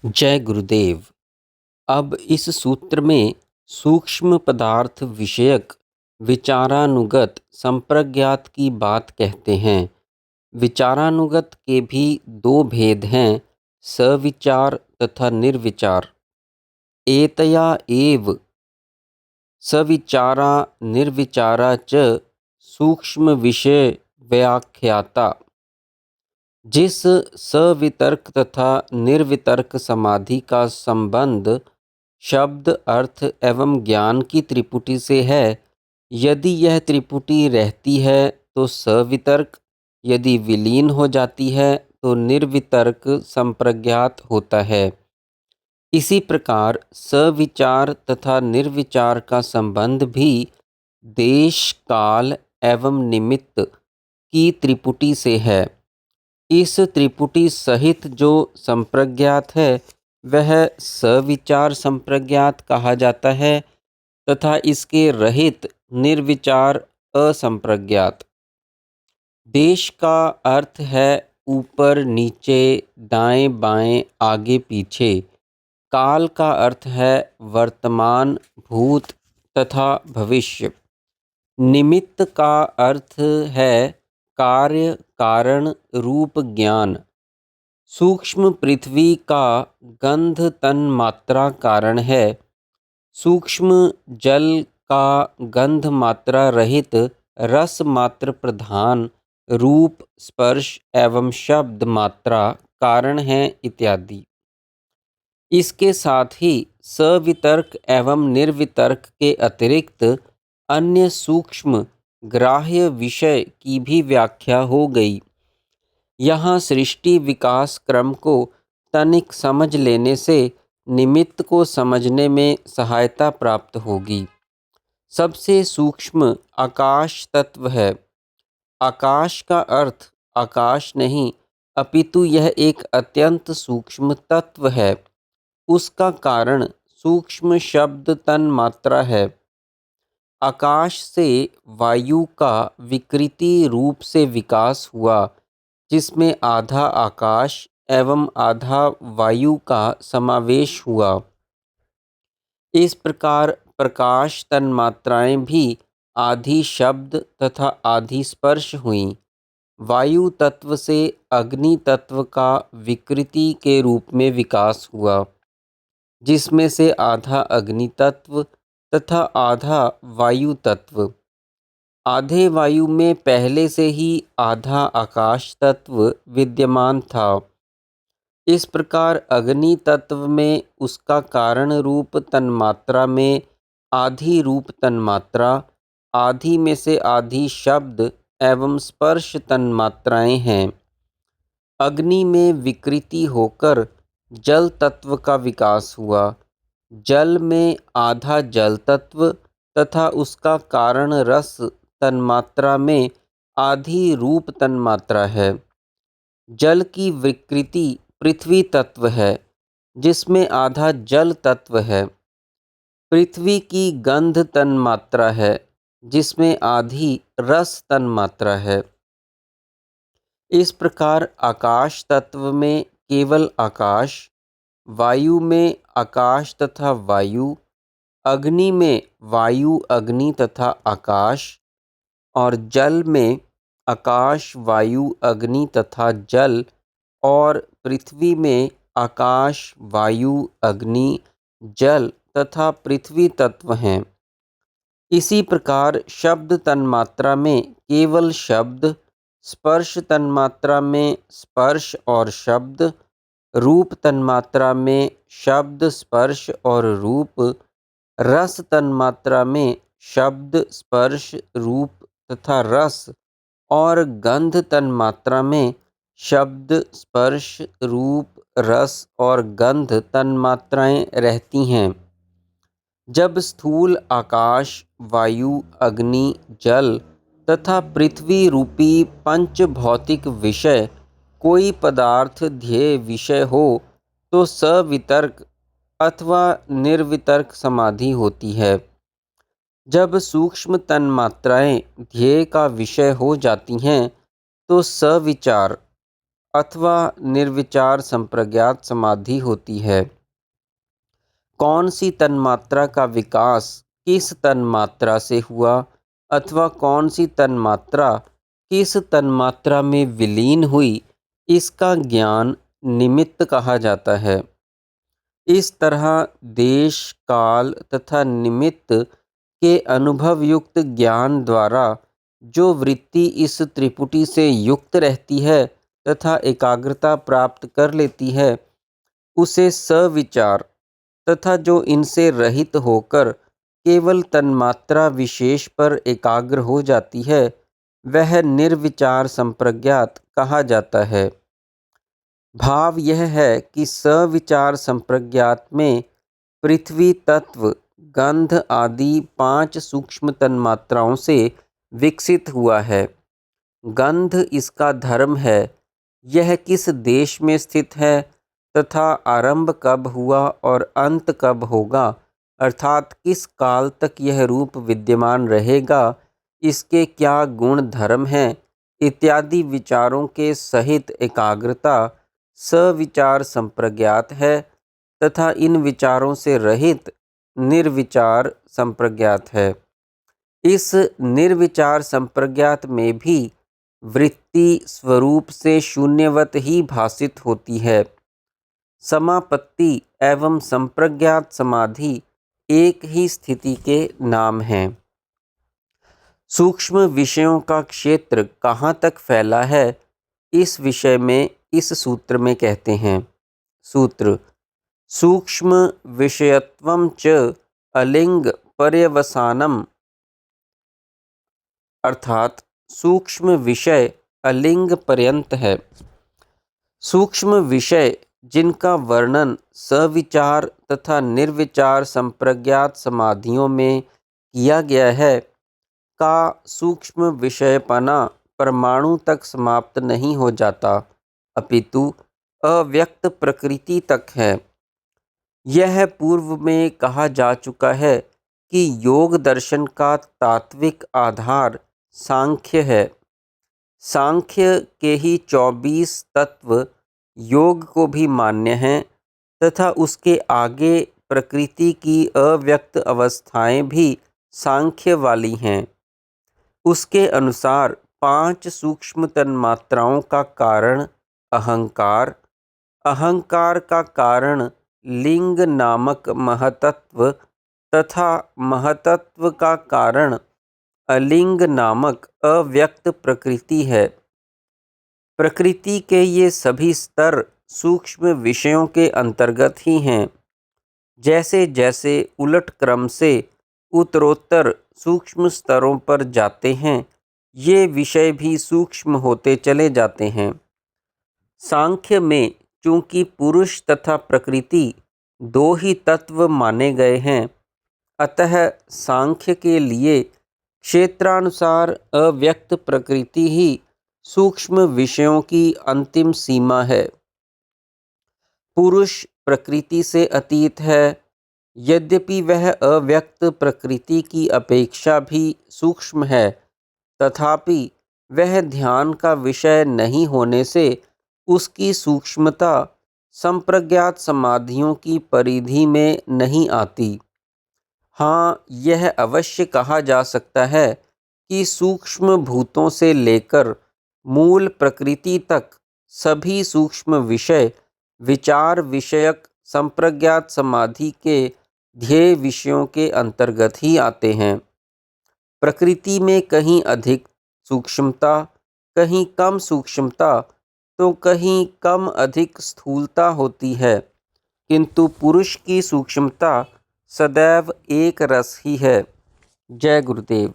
जय गुरुदेव। अब इस सूत्र में सूक्ष्म पदार्थ विषयक विचारानुगत संप्रज्ञात की बात कहते हैं। विचारानुगत के भी दो भेद हैं, सविचार तथा निर्विचार। एतया एव सविचारा निर्विचारा च सूक्ष्म विषय व्याख्याता। जिस सवितर्क तथा निर्वितर्क समाधि का संबंध शब्द, अर्थ एवं ज्ञान की त्रिपुटी से है, यदि यह त्रिपुटी रहती है तो सवितर्क, यदि विलीन हो जाती है तो निर्वितर्क संप्रज्ञात होता है। इसी प्रकार सविचार तथा निर्विचार का संबंध भी देश, काल एवं निमित्त की त्रिपुटी से है। इस त्रिपुटी सहित जो संप्रज्ञात है वह सविचार संप्रज्ञात कहा जाता है तथा इसके रहित निर्विचार असंप्रज्ञात। देश का अर्थ है ऊपर नीचे, दाएं बाएं, आगे पीछे। काल का अर्थ है वर्तमान, भूत तथा भविष्य। निमित्त का अर्थ है कार्य, कारण, रूप, ज्ञान। सूक्ष्म पृथ्वी का गंध तन मात्रा कारण है। सूक्ष्म जल का गंध मात्रा रहित रस मात्र प्रधान रूप, स्पर्श एवं शब्द मात्रा कारण है इत्यादि। इसके साथ ही सवितर्क एवं निर्वितर्क के अतिरिक्त अन्य सूक्ष्म ग्राह्य विषय की भी व्याख्या हो गई। यहाँ सृष्टि विकास क्रम को तनिक समझ लेने से निमित्त को समझने में सहायता प्राप्त होगी। सबसे सूक्ष्म आकाश तत्व है। आकाश का अर्थ आकाश नहीं, अपितु यह एक अत्यंत सूक्ष्म तत्व है। उसका कारण सूक्ष्म शब्द तन मात्रा है। आकाश से वायु का विकृति रूप से विकास हुआ, जिसमें आधा आकाश एवं आधा वायु का समावेश हुआ। इस प्रकार प्रकाश तन्मात्राएं भी आधी शब्द तथा आधी स्पर्श हुईं। वायु तत्व से अग्नि तत्व का विकृति के रूप में विकास हुआ, जिसमें से आधा अग्नि तत्व तथा आधा वायु तत्व। आधे वायु में पहले से ही आधा आकाश तत्व विद्यमान था। इस प्रकार अग्नि तत्व में उसका कारण रूप तन्मात्रा में आधी रूप तन्मात्रा, आधी में से आधी शब्द एवं स्पर्श तन्मात्राएं हैं। अग्नि में विकृति होकर जल तत्व का विकास हुआ। जल में आधा जल तत्व तथा उसका कारण रस तन्मात्रा में आधी रूप तन्मात्रा है। जल की विकृति पृथ्वी तत्व है, जिसमें आधा जल तत्व है। पृथ्वी की गंध तन्मात्रा है, जिसमें आधी रस तन्मात्रा है। इस प्रकार आकाश तत्व में केवल आकाश, वायु में आकाश तथा वायु, अग्नि में वायु, अग्नि तथा आकाश, और जल में आकाश, वायु, अग्नि तथा जल, और पृथ्वी में आकाश, वायु, अग्नि, जल तथा पृथ्वी तत्व हैं। इसी प्रकार शब्द तन्मात्रा में केवल शब्द, स्पर्श तन्मात्रा में स्पर्श और शब्द, रूप तन्मात्रा में शब्द, स्पर्श और रूप, रस तन्मात्रा में शब्द, स्पर्श, रूप तथा रस, और गंध तन्मात्रा में शब्द, स्पर्श, रूप, रस और गंध तन्मात्राएं रहती हैं। जब स्थूल आकाश, वायु, अग्नि, जल तथा पृथ्वी रूपी पंच भौतिक विषय कोई पदार्थ ध्येय विषय हो तो सवितर्क अथवा निर्वितर्क समाधि होती है। जब सूक्ष्म तन्मात्राएं ध्येय का विषय हो जाती हैं तो सविचार अथवा निर्विचार संप्रज्ञात समाधि होती है। कौन सी तन्मात्रा का विकास किस तन्मात्रा से हुआ अथवा कौन सी तन्मात्रा किस तन्मात्रा में विलीन हुई, इसका ज्ञान निमित्त कहा जाता है। इस तरह देश काल तथा निमित्त के अनुभव युक्त ज्ञान द्वारा जो वृत्ति इस त्रिपुटी से युक्त रहती है तथा एकाग्रता प्राप्त कर लेती है, उसे सविचार, तथा जो इनसे रहित होकर केवल तन्मात्रा विशेष पर एकाग्र हो जाती है, वह निर्विचार संप्रज्ञात कहा जाता है। भाव यह है कि सविचार संप्रज्ञात में पृथ्वी तत्व गंध आदि 5 सूक्ष्म तन्मात्राओं से विकसित हुआ है। गंध इसका धर्म है, यह किस देश में स्थित है तथा आरंभ कब हुआ और अंत कब होगा, अर्थात किस काल तक यह रूप विद्यमान रहेगा, इसके क्या गुण धर्म हैं, इत्यादि विचारों के सहित एकाग्रता सविचार संप्रज्ञात है तथा इन विचारों से रहित निर्विचार संप्रज्ञात है। इस निर्विचार संप्रज्ञात में भी वृत्ति स्वरूप से शून्यवत ही भासित होती है। समापत्ति एवं संप्रज्ञात समाधि एक ही स्थिति के नाम हैं। सूक्ष्म विषयों का क्षेत्र कहाँ तक फैला है, इस विषय में इस सूत्र में कहते हैं। सूत्र: सूक्ष्म विषयत्वं च अलिंग पर्यवसानम, अर्थात सूक्ष्म विषय अलिंग पर्यंत है। सूक्ष्म विषय जिनका वर्णन सविचार तथा निर्विचार संप्रज्ञात समाधियों में किया गया है, का सूक्ष्म विषयपना परमाणु तक समाप्त नहीं हो जाता, अपितु अव्यक्त प्रकृति तक है। यह पूर्व में कहा जा चुका है कि योग दर्शन का तात्विक आधार सांख्य है। सांख्य के ही 24 तत्व योग को भी मान्य हैं तथा उसके आगे प्रकृति की अव्यक्त अवस्थाएं भी सांख्य वाली हैं। उसके अनुसार 5 सूक्ष्म तन्मात्राओं का कारण अहंकार, अहंकार का कारण लिंग नामक महतत्व तथा महतत्व का कारण अलिंग नामक अव्यक्त प्रकृति है। प्रकृति के ये सभी स्तर सूक्ष्म विषयों के अंतर्गत ही हैं। जैसे जैसे उलट क्रम से उत्तरोत्तर सूक्ष्म स्तरों पर जाते हैं, ये विषय भी सूक्ष्म होते चले जाते हैं। सांख्य में चूंकि पुरुष तथा प्रकृति 2 ही तत्व माने गए हैं, अतः सांख्य के लिए क्षेत्रानुसार अव्यक्त प्रकृति ही सूक्ष्म विषयों की अंतिम सीमा है। पुरुष प्रकृति से अतीत है, यद्यपि वह अव्यक्त प्रकृति की अपेक्षा भी सूक्ष्म है, तथापि वह ध्यान का विषय नहीं होने से उसकी सूक्ष्मता संप्रज्ञात समाधियों की परिधि में नहीं आती। हाँ, यह अवश्य कहा जा सकता है कि सूक्ष्म भूतों से लेकर मूल प्रकृति तक सभी सूक्ष्म विषय विचार विषयक संप्रज्ञात समाधि के ध्येय विषयों के अंतर्गत ही आते हैं। प्रकृति में कहीं अधिक सूक्ष्मता, कहीं कम सूक्ष्मता, तो कहीं कम अधिक स्थूलता होती है, किंतु पुरुष की सूक्ष्मता सदैव एक रस ही है। जय गुरुदेव।